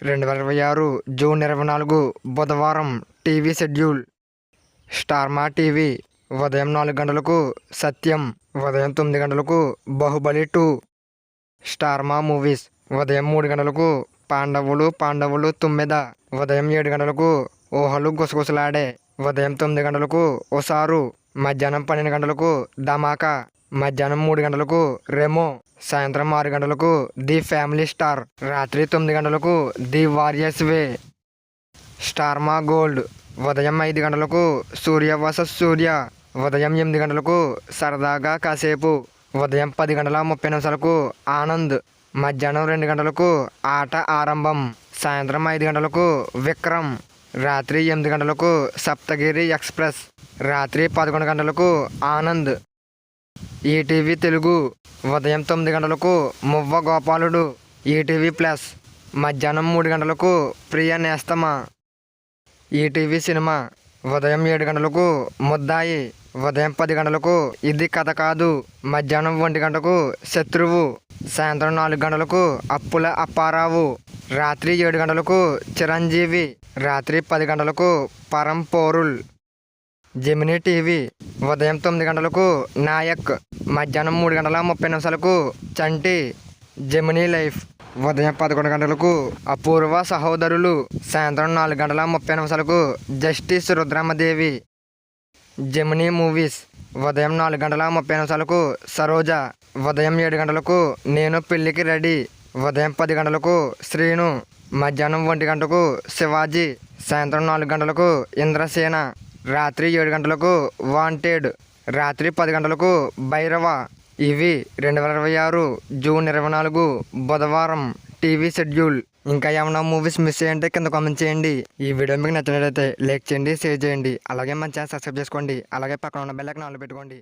2026 June 24 బుధవారం TV schedule. Star మా TV ఉదయం 4 గంటలకు సత్యం, ఉదయం 9 గంటలకు బాహుబలి 2. స్టార్ మా మూవీస్ ఉదయం 3 గంటలకు పాండవులు 9, ఉదయం 7 గంటలకు ఊహలు గుసగుసలాడే, ఉదయం 9 గంటలకు ఉసారు, మధ్యాహ్నం 12 గంటలకు ధమాకా, మధ్యాహ్నం 3 గంటలకు రెమో, సాయంత్రం 6 గంటలకు ది ఫ్యామిలీ స్టార్, రాత్రి 9 గంటలకు ది వారియర్స్ వే. స్టార్ మా గోల్డ్ ఉదయం 5 గంటలకు సూర్య వర్సెస్ సూర్య, ఉదయం 8 గంటలకు సరదాగా కాసేపు, ఉదయం 10 గంటల 30 నిమిషాలకు ఆనంద్, మధ్యాహ్నం 2 గంటలకు ఆట ఆరంభం, సాయంత్రం 5 గంటలకు విక్రమ్, రాత్రి 8 గంటలకు సప్తగిరి ఎక్స్ప్రెస్, రాత్రి 11 గంటలకు ఆనంద్. ఈటీవీ తెలుగు ఉదయం 9 గంటలకు మువ్వ గోపాలుడు, ఈటీవీ ప్లస్, మధ్యాహ్నం 3 గంటలకు ప్రియ నేస్తమా. ఈటీవీ సినిమా ఉదయం 7 గంటలకు ముద్దాయి, ఉదయం 10 గంటలకు ఇది కథ కాదు, మధ్యాహ్నం 1 గంటకు శత్రువు, సాయంత్రం 4 గంటలకు అప్పుల అప్పారావు, రాత్రి 7 గంటలకు చిరంజీవి, రాత్రి 10 గంటలకు పరం పోరుల్. జెమినీ టీవీ ఉదయం 9 గంటలకు నాయక్, మధ్యాహ్నం 3 గంటల 30 నిమిషాలకు చంటి. జెమినీ లైఫ్ ఉదయం 11 గంటలకు అపూర్వ సహోదరులు, సాయంత్రం 4 గంటల 30 నిమిషాలకు జస్టిస్ రుద్రమదేవి. జెమినీ మూవీస్ ఉదయం 4 గంటల 30 నిమిషాలకు సరోజ, ఉదయం 7 గంటలకు నేను పెళ్ళికి రెడీ, ఉదయం 10 గంటలకు శ్రీను, మధ్యాహ్నం 1 గంటకు శివాజీ, సాయంత్రం 4 గంటలకు ఇంద్రసేన, రాత్రి 7 గంటలకు వాంటెడ్, రాత్రి 10 గంటలకు భైరవ. ఇవి 2026 జూన్ 24 బుధవారం టీవీ షెడ్యూల్. ఇంకా ఏమైనా మూవీస్ మిస్ అయ్యంటే కింద కామెంట్ చేయండి. ఈ వీడియో మీకు నచ్చినట్లయితే లైక్ చేయండి, షేర్ చేయండి, అలాగే మన ఛానల్ సబ్స్క్రైబ్ చేసుకోండి, అలాగే పక్కన ఉన్న బెల్ ఐకాన్ ఆన్లో పెట్టుకోండి.